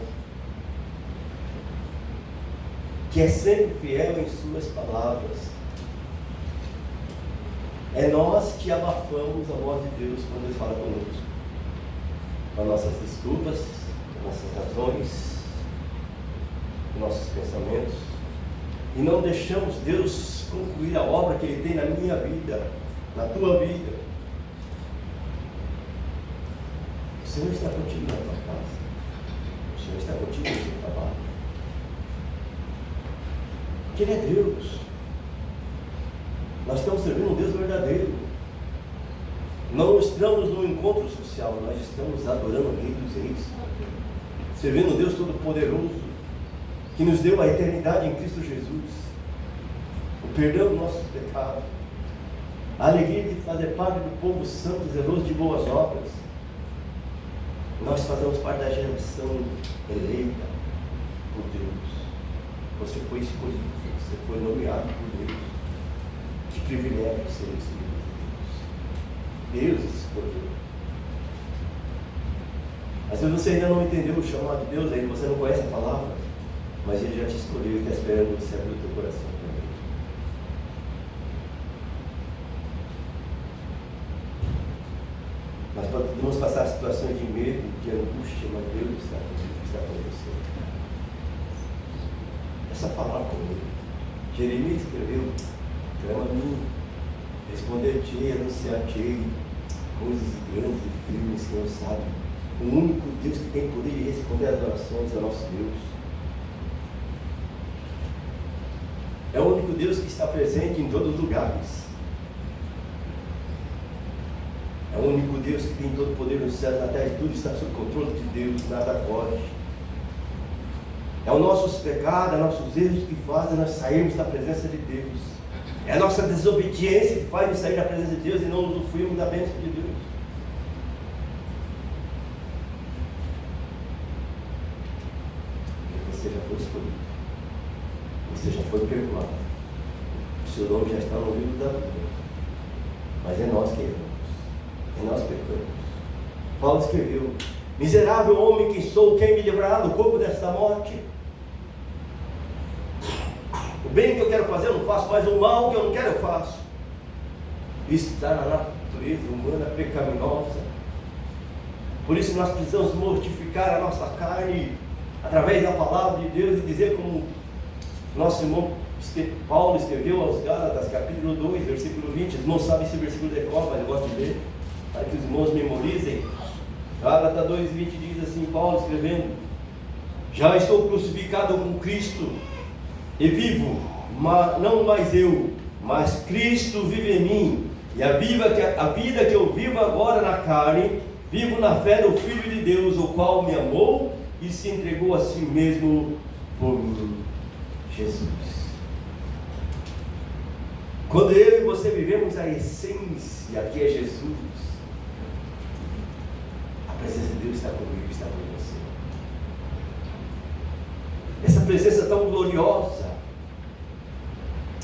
que é sempre fiel em suas palavras. É nós que abafamos a voz de Deus quando Ele fala conosco, com nossas desculpas, com nossas razões, com nossos pensamentos, e não deixamos Deus concluir a obra que Ele tem na minha vida, na tua vida. O Senhor está contigo na tua casa, o Senhor está contigo no seu trabalho, porque Ele é Deus. Nós estamos servindo um Deus verdadeiro. Não estamos no encontro social, nós estamos adorando o Rei dos Reis, servindo um Deus Todo-Poderoso, que nos deu a eternidade em Cristo Jesus, o perdão dos nossos pecados, a alegria de fazer parte do povo santo, zeloso de boas obras. Nós fazemos parte da geração eleita por Deus. Você foi escolhido, você foi nomeado por Deus. Que privilégio ser escolhido por Deus. Deus escolheu. Às vezes você ainda não entendeu o chamado de Deus, aí você não conhece a palavra, mas Ele já te escolheu e está esperando você abrir o teu coração para Ele. Nós podemos passar situações de medo, de angústia, mas Deus está com você. É só falar com Ele. Jeremias escreveu: clama a mim, responder-te, anunciar-te coisas grandes e firmes que não sabe. O único Deus que tem poder de responder às orações é o nosso Deus. É o único Deus que está presente em todos os lugares. É o único Deus que tem todo o poder nos céus e na terra, e tudo está sob controle de Deus, nada foge. É os nossos pecados, é os nossos erros que fazem nós sairmos da presença de Deus. É a nossa desobediência que faz nos sair da presença de Deus e não usufruirmos da bênção de Deus. E você já foi escolhido. Você já foi perdoado. O seu nome já está no livro da vida. Mas é nós que erramos. É nós que pecamos. Paulo escreveu: miserável homem que sou, quem me livrará do corpo desta morte? O bem que eu quero fazer eu não faço, mas o mal que eu não quero eu faço. Isso está na natureza humana pecaminosa. Por isso nós precisamos mortificar a nossa carne através da palavra de Deus e dizer como nosso irmão Paulo escreveu aos Gálatas, capítulo 2, versículo 20. Os irmãos sabem esse versículo de cor, mas eu gosto de ler, para que os irmãos memorizem. Gálatas 2,20 diz assim, Paulo escrevendo: já estou crucificado com Cristo, e vivo, não mais eu, mas Cristo vive em mim. E a vida que eu vivo agora na carne, vivo na fé do Filho de Deus, o qual me amou e se entregou a si mesmo por mim. Jesus. Quando eu e você vivemos a essência que é Jesus, a presença de Deus está comigo, está com você. Essa presença tão gloriosa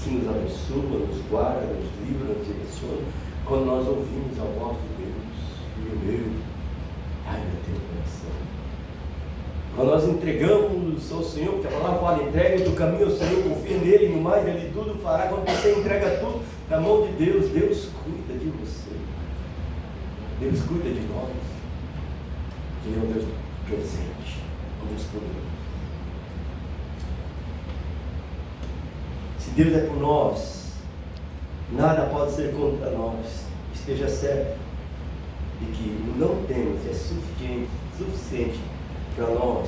que nos abençoa, nos guarda, nos livra, nos direciona, quando nós ouvimos a voz de Deus: filho meu, ai meu teu coração. Quando nós entregamos ao Senhor, porque a palavra fala, entrega do caminho ao Senhor, confia nele, e no mais Ele tudo fará. Quando você entrega tudo na mão de Deus, Deus cuida de você. Deus cuida de nós. Ele é um Deus presente, um Deus poderoso. Se Deus é por nós, nada pode ser contra nós. Esteja certo de que o não temos é suficiente para nós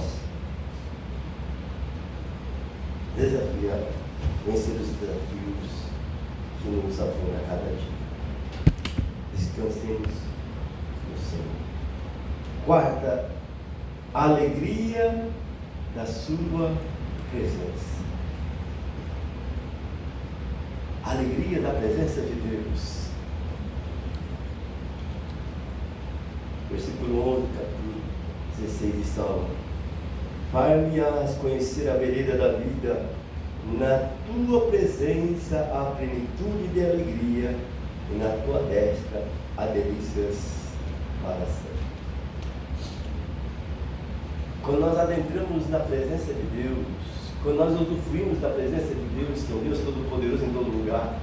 desafiar, vencer os desafios que nos afundam a cada dia. Descansemos no Senhor. Quarta, a alegria da sua presença. A alegria da presença de Deus. Versículo 11, capítulo 16 de Salmo. Far-me-ás conhecer a vereda da vida, na tua presença há plenitude de alegria, e na tua destra há delícias para sempre. Quando nós adentramos na presença de Deus, quando nós usufruímos da presença de Deus, que é um Deus todo-poderoso em todo lugar,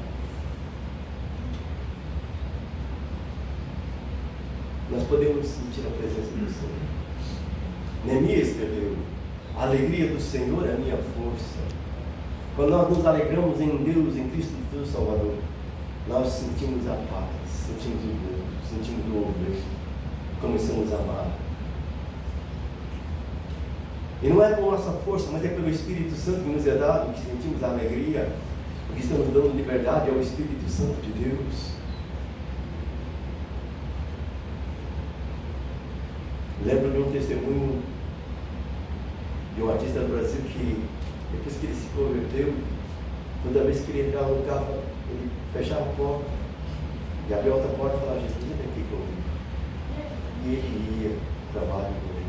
nós podemos sentir a presença do Senhor. Neemias escreveu: a alegria do Senhor é a minha força. Quando nós nos alegramos em Deus, em Cristo Deus Salvador, nós sentimos a paz, sentimos o Deus, sentimos o ouvir, começamos a amar. E não é por nossa força, mas é pelo Espírito Santo que nos é dado, que sentimos a alegria, porque estamos dando liberdade ao Espírito Santo de Deus. Lembro de um testemunho de um artista do Brasil que, depois que ele se converteu, toda vez que ele entrava no carro, ele fechava a porta e abria outra porta e falava: Jesus, vem aqui comigo. E ele ia trabalhar com Jesus.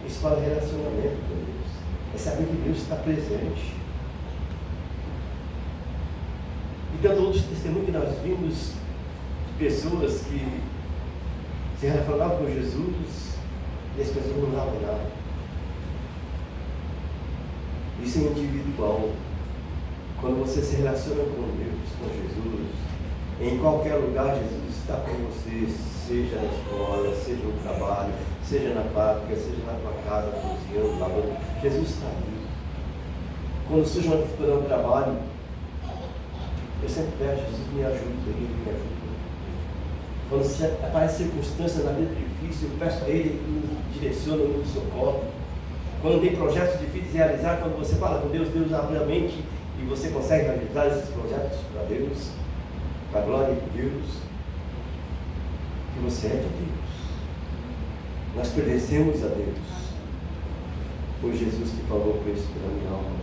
Isso fala relacionamento com Deus. É saber que Deus está presente. E tanto outros testemunhos que nós vimos de pessoas que se relacionavam com Jesus e as pessoas não davam nada. Isso é individual. Quando você se relaciona com Deus, com Jesus, em qualquer lugar Jesus está com você, seja na escola, seja no trabalho, seja na fábrica, seja na tua casa, cozinhando, lavando. Jesus está ali. Quando surge uma dificuldade no trabalho, eu sempre peço: Jesus, me ajuda, Ele me ajuda. Quando aparece circunstâncias na vida difícil, eu peço a Ele que nos direcione, nos socorre. Quando tem projetos difíceis de realizar, quando você fala com Deus, Deus abre a mente e você consegue realizar esses projetos para Deus, para a glória de Deus, que você é de Deus. Nós pertencemos a Deus. Foi Jesus que pagou o preço pela minha alma.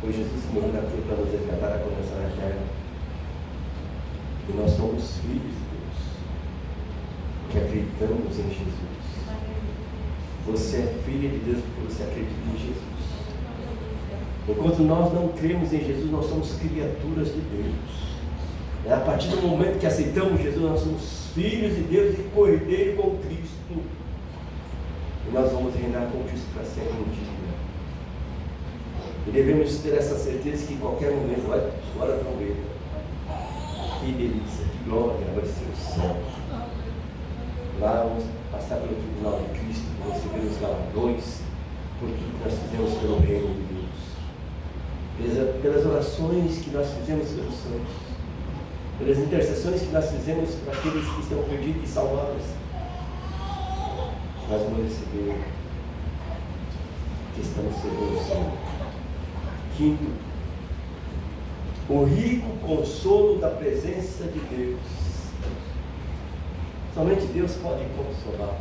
Foi Jesus que morreu na cruz para nos resgatar a condenação eterna. E nós somos filhos de Deus, que acreditamos em Jesus. Você é filha de Deus porque você acredita em Jesus. Enquanto nós não cremos em Jesus, nós somos criaturas de Deus. É a partir do momento que aceitamos Jesus, nós somos filhos de Deus e cordeiro com Cristo. E nós vamos reinar com Cristo para sempre um dia. E devemos ter essa certeza que em qualquer momento vai fora da trombeta. Que delícia, que glória vai ser o céu. Lá vamos passar pelo tribunal de Cristo, receber os galardões por tudo que nós fizemos pelo reino de Deus. Pelas orações que nós fizemos pelos santos, pelas intercessões que nós fizemos para aqueles que estão perdidos e salvados, nós vamos receber que estamos servindo o Senhor. Quinto, o rico consolo da presença de Deus. Somente Deus pode consolar.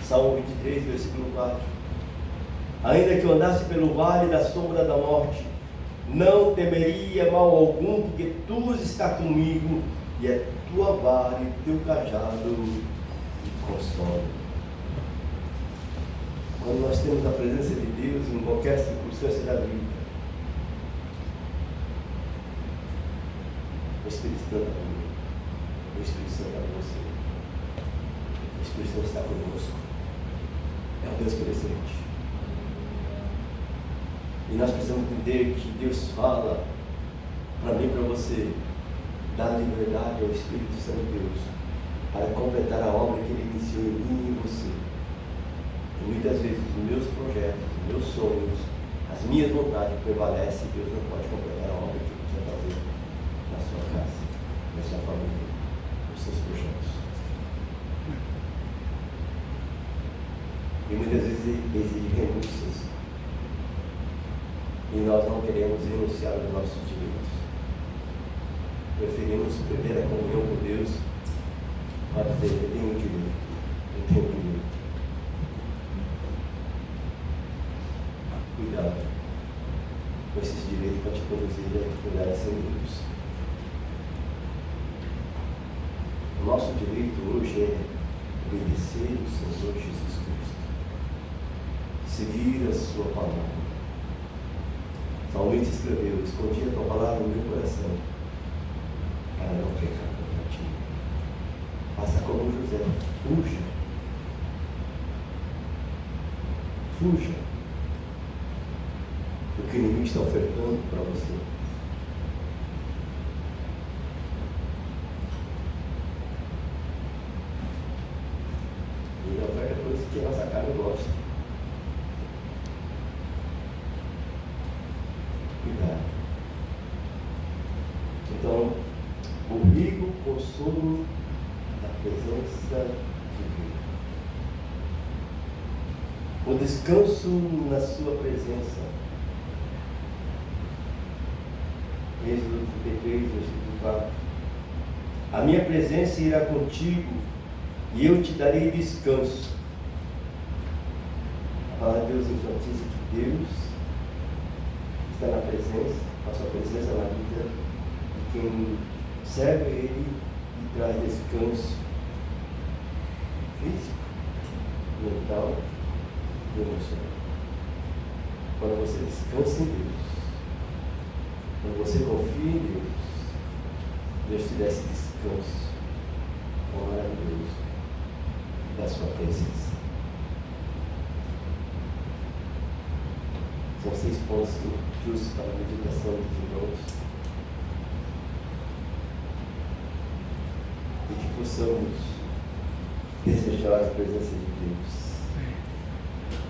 Salmo 23, versículo 4. Ainda que eu andasse pelo vale da sombra da morte, não temeria mal algum, porque tu está comigo, e a tua vara e teu cajado me consolam. Quando nós temos a presença de Deus em qualquer circunstância da vida, o Espírito Santo é comigo, o Espírito Santo é com você. Espírito Santo está conosco. É um Deus presente. E nós precisamos entender que Deus fala para mim e para você, dar liberdade ao Espírito Santo de Deus para completar a obra que Ele iniciou em mim e em você. E muitas vezes os meus projetos, os meus sonhos, as minhas vontades prevalecem e Deus não pode completar a obra que Ele quer fazer na sua casa, na sua família, nos seus projetos. E muitas vezes Ele exige renúncias. E nós não queremos renunciar aos nossos direitos. Preferimos perder a comunhão com Deus para dizer, eu tenho direito, eu tenho direito. Cuidado com esses direitos para te conduzir a lugares sem Deus. O nosso direito hoje é obedecer o Senhor Jesus Cristo, seguir a sua palavra. O salmista escreveu, escondi a tua palavra no meu coração, para não pecar contra ti. Faça como José, fuja. Fuja do que o inimigo está ofertando para você. E ele oferta coisas que a nossa carne gosta. Cuidado. Então, o rico consolo da presença de Deus. O descanso na sua presença. Êxodo 33, versículo 4. A minha presença irá contigo e eu te darei descanso. A palavra de Deus enfatiza que Deus está na presença, a sua presença na vida de quem serve a Ele e traz descanso físico, mental e emocional. Quando você descansa em Deus, quando você confia em Deus, Deus te dá esse descanso maravilhoso da sua presença. São 6 pontos justos para a meditação dos irmãos. E que possamos desejar a presença de Deus.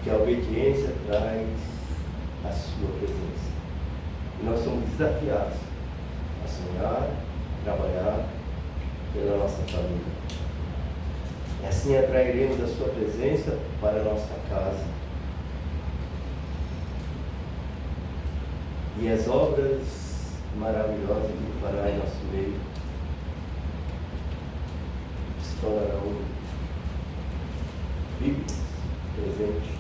Que a obediência traz a sua presença. E nós somos desafiados a sonhar, a trabalhar pela nossa família. E assim atrairemos a sua presença para a nossa casa. E as obras maravilhosas que Ele fará em nosso meio se tornarão bíblicas, presentes.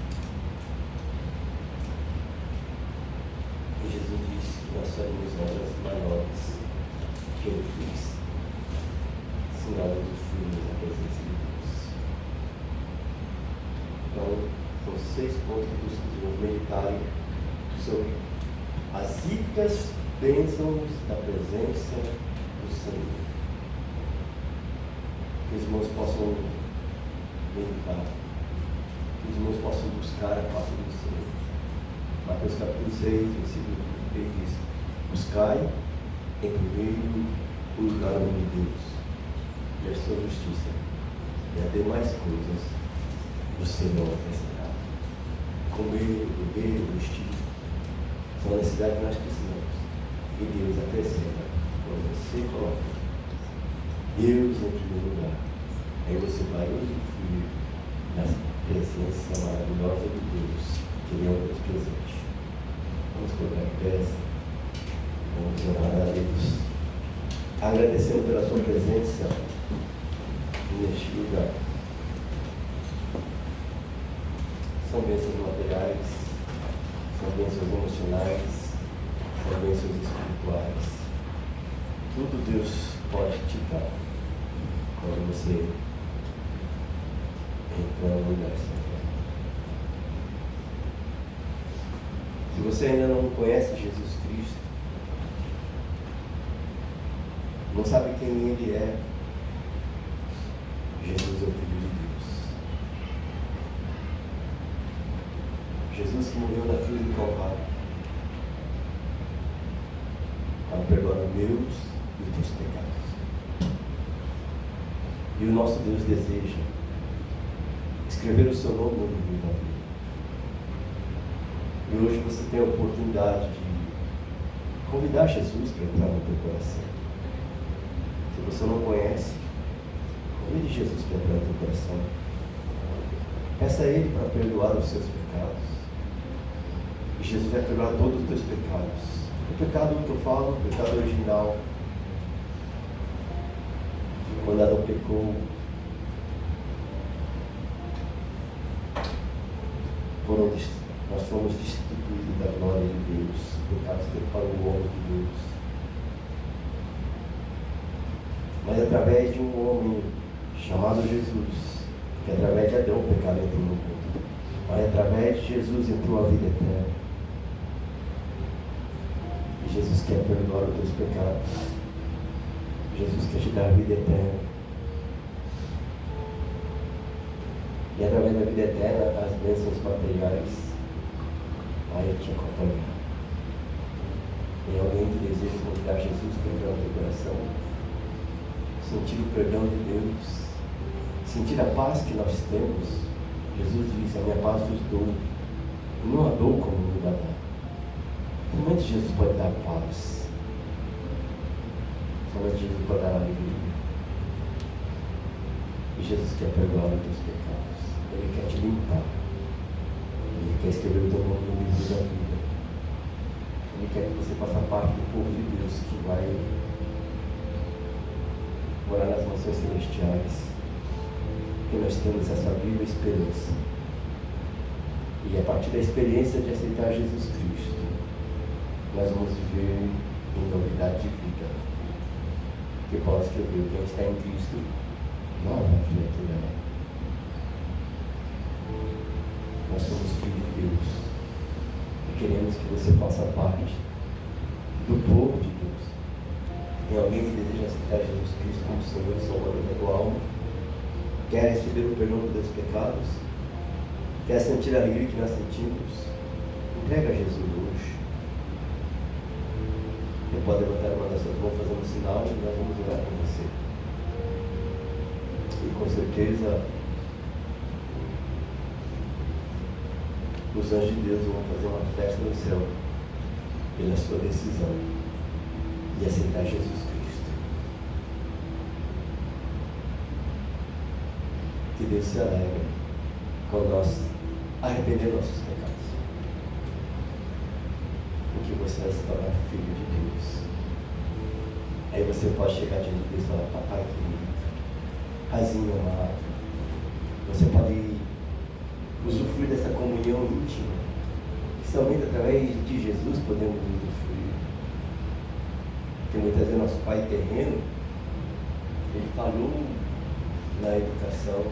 E Jesus disse que nós faríamos obras maiores que Ele fez, sinal dos filhos da presença de Deus. Então, são 6 pontos que os irmãos meditarem sobre as ricas bênçãos da presença do Senhor. Que os irmãos possam meditar, que os irmãos possam buscar a face do Senhor. Mateus capítulo 6, versículo 3 diz: buscai em primeiro lugar o nome de Deus e a sua justiça, e as demais coisas do Senhor acrescentará. Comer, beber, vestir são a necessidade que nós precisamos. E Deus acrescenta quando você coloca Deus em primeiro lugar. Aí você vai usufruir da presença maravilhosa de Deus, que Ele é um Deus presente. Vamos colocar em pé, vamos orar a Deus, agradecendo pela sua presença neste lugar. São bênçãos materiais, são bênçãos emocionais, são bênçãos espirituais. Tudo Deus pode te dar quando você entra no lugar santo. Se você ainda não conhece Jesus Cristo, não sabe quem Ele é, Jesus é o Filho de Deus. Jesus que morreu na cruz do Calvário para perdoar os meus e os teus pecados. E o nosso Deus deseja escrever o seu nome no livro da vida. E hoje você tem a oportunidade de convidar Jesus para entrar no teu coração. Se você não conhece, convide Jesus para entrar no teu coração. Peça a Ele para perdoar os seus pecados. E Jesus vai perdoar todos os teus pecados. O pecado que eu falo, o pecado original. Quando Adão pecou, nós fomos destituídos da glória de Deus. O pecado separou o homem de Deus. Mas através de um homem chamado Jesus, que através de Adão o pecado entrou no mundo, mas através de Jesus entrou a vida eterna. E Jesus quer perdoar os teus pecados. Jesus quer te dar a vida eterna. E através da vida eterna, as bênçãos materiais vai te acompanhar. Tem alguém que deseja convidar Jesus para entrar no teu coração? Sentir o perdão de Deus, sentir a paz que nós temos. Jesus diz: a minha paz vos dou, e não a dou como o mundo dá. Somente Jesus pode dar paz. Somente Jesus pode dar alegria. E Jesus quer perdoar os teus pecados. Ele quer te limpar. Ele quer escrever o teu nome no livro da vida. Ele quer que você faça parte do povo de Deus que vai morar nas mansões celestiais. Que nós temos essa viva esperança. E a partir da experiência de aceitar Jesus Cristo, nós vamos viver em novidade de vida. Que Paulo escreveu: quem está em Cristo, nova criatura. Nós somos filhos de Deus e queremos que você faça parte do povo de Deus. Tem alguém que deseja aceitar Jesus Cristo como Senhor e Salvador da tua alma? Quer receber o perdão dos teus pecados? Quer sentir a alegria que nós sentimos? Entrega a Jesus hoje. Você pode levantar uma das suas mãos fazendo um sinal e nós vamos orar com você. E com certeza os anjos de Deus vão fazer uma festa no céu pela sua decisão de aceitar Jesus Cristo. Que Deus se alegra quando nós arrepender nossos pecados. Porque você vai se tornar filho de Deus. Aí você pode chegar diante de Deus e falar: papai querido, Razinho amado, você pode usufruir dessa comunhão íntima, que somente através de Jesus podemos usufruir. Porque muitas vezes nosso pai terreno, ele falou na educação,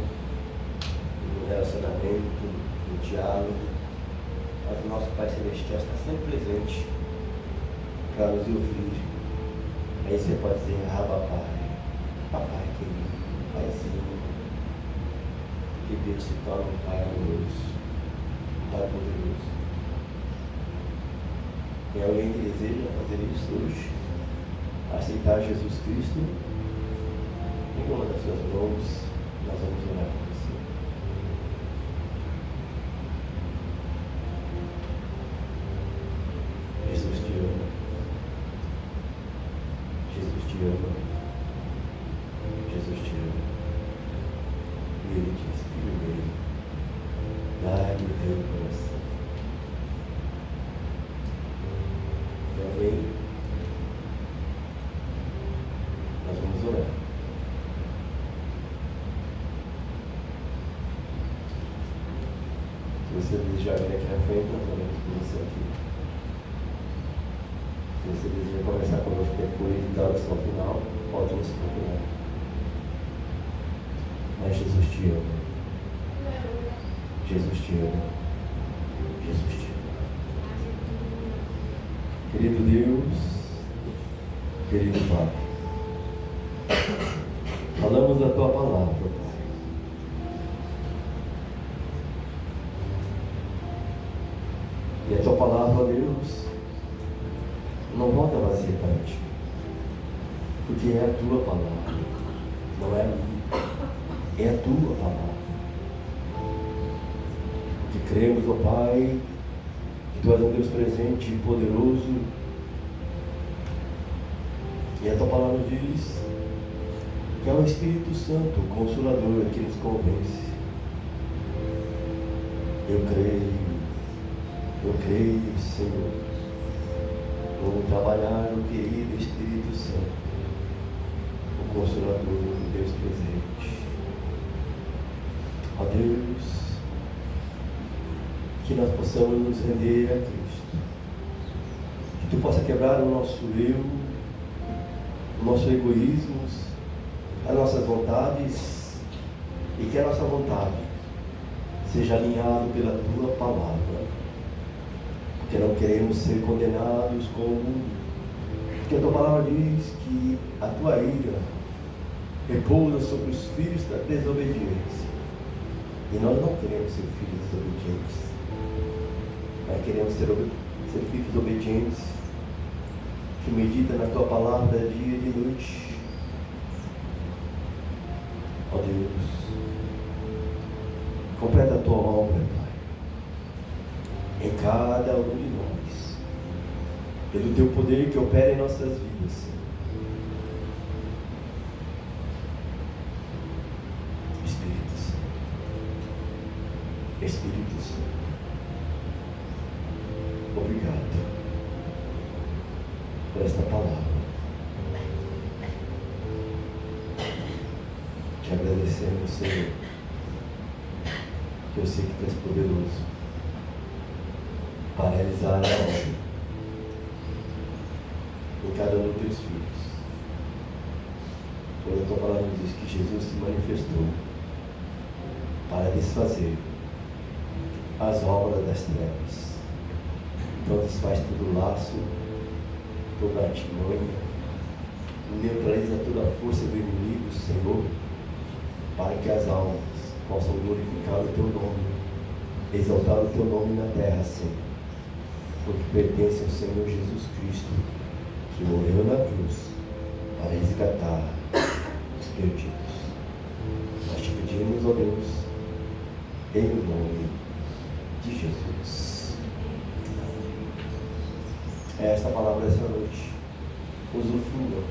no relacionamento, no diálogo, mas o nosso Pai Celestial está sempre presente para nos ouvir. Aí você pode dizer: papai querido, paizinho. Que Deus se torne um Pai amoroso, um Pai poderoso. Tem alguém que deseja fazer isso hoje? Aceitar Jesus Cristo? Em uma das suas mãos, nós vamos orar com você. Jesus te ama. Jesus te ama. Jesus te ama. E Ele diz: filho meu, dá-lhe o teu coração. Amém? Nós vamos orar. Se você desejar vir aqui na frente, nós oramos por você aqui. Se você deseja conversar conosco depois da oração final, pode nos procurar. Mas Jesus te ama. Jesus te ama. Jesus te ama. Querido Deus, querido Pai, falamos da Tua palavra, Pai. E a tua palavra, ó Deus, não volta vazia para ti, porque é a tua palavra, não é a minha, é a tua palavra. Porque cremos, ó Pai, que tu és um Deus presente e poderoso, e a tua palavra diz que é o Espírito Santo, o Consolador, que nos convence. Eu creio, Senhor, vamos trabalhar o querido Espírito Santo, o Consolador, o Deus presente. Ó Deus, que nós possamos nos render a Cristo, que tu possa quebrar o nosso eu, o nosso egoísmo, as nossas vontades, e que a nossa vontade seja alinhada pela tua palavra, porque não queremos ser condenados com o mundo, porque a tua palavra diz que a tua ira repousa sobre os filhos da desobediência, e nós não queremos ser filhos desobedientes, nós queremos ser filhos obedientes, que meditam na tua palavra dia e de noite. Ó Deus, completa a tua obra, Pai, em cada um de nós, pelo teu poder que opera em nossas vidas, Senhor. Espírito Santo, Espírito Santo, obrigado por esta palavra. Te agradecemos, Senhor, que eu sei que tu és poderoso para realizar a obra em cada um dos teus filhos. Pois a tua palavra diz que Jesus se manifestou para desfazer as obras das trevas. Então desfaz todo laço, toda artimanha, neutraliza toda a força do inimigo, Senhor, para que as almas possam glorificar o teu nome, exaltar o teu nome na terra, Senhor, porque pertence ao Senhor Jesus Cristo, que morreu na cruz para resgatar os perdidos. Nós te pedimos, ó Deus, em nome de Jesus. Esta palavra essa noite, usufrua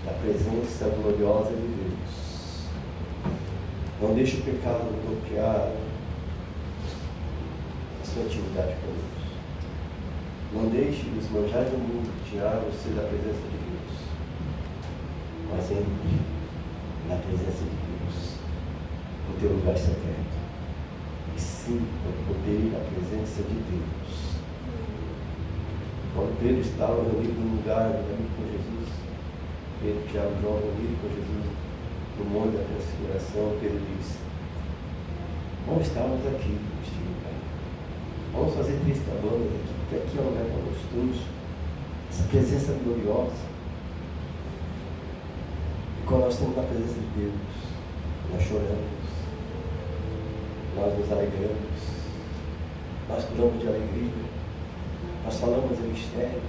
da presença gloriosa de Deus. Não deixe o pecado bloquear a sua intimidade com Deus. Não deixe os manjares do mundo tirar você da presença de Deus. Mas entre na presença de Deus, no teu lugar secreto. E sinta o poder da presença de Deus. Quando Pedro estava reunido num lugar, reunido com Jesus, Pedro, Tiago e João reunido com Jesus no Monte da Transfiguração, Pedro disse: vamos estarmos aqui, vamos fazer 3 cabanas aqui, porque aqui é um lugar tão gostoso, essa presença gloriosa. E quando nós estamos na presença de Deus, nós choramos, nós nos alegramos, nós pulamos de alegria, nós falamos em mistério,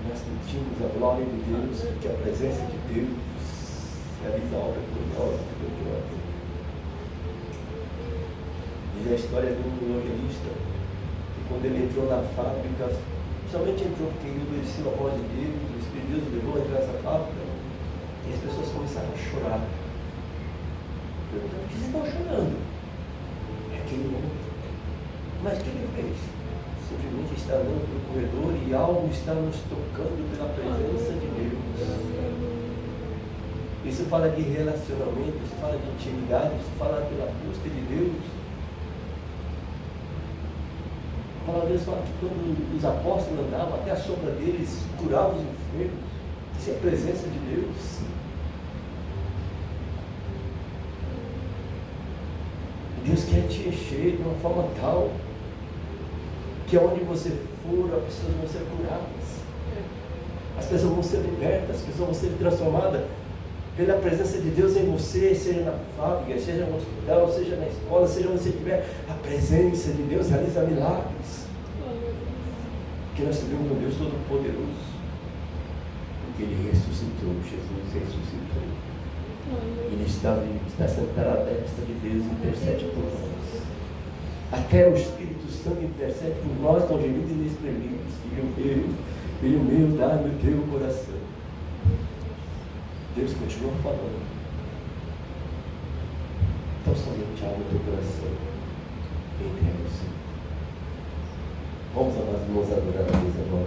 nós sentimos a glória de Deus, porque a presença de Deus realiza a obra gloriosa de Deus. Diz a história de um evangelista que, quando ele entrou na fábrica, somente entrou porque ele obedeceu a voz de Deus, o Espírito de Deus o levou a entrar nessa fábrica, e as pessoas começaram a chorar. Perguntando: por que vocês estão chorando? É aquele homem. Mas o que ele fez? Simplesmente está andando pelo corredor e algo está nos tocando pela presença de Deus. Isso fala de relacionamento, isso fala de intimidade, isso fala pela busca de Deus. A palavra de Deus fala que quando os apóstolos andavam, até a sombra deles curava os enfermos. Isso é a presença de Deus. Deus quer te encher de uma forma tal que aonde você for, as pessoas vão ser curadas, as pessoas vão ser libertas, as pessoas vão ser transformadas pela presença de Deus em você, seja na fábrica, seja no hospital, seja na escola, seja onde você estiver. A presença de Deus realiza milagres. Porque nós sabemos um Deus Todo-Poderoso. Porque Ele ressuscitou, Jesus ressuscitou. Ele está sentado à destra de Deus e intercede por nós. Até o Espírito Santo intercede por nós com gemidos inexprimíveis. Filho meu, dá-me o teu coração. Deus continua falando. Então somente abre o teu coração. Entrega o Senhor. Vamos, amados irmãos, adorar a Deus agora.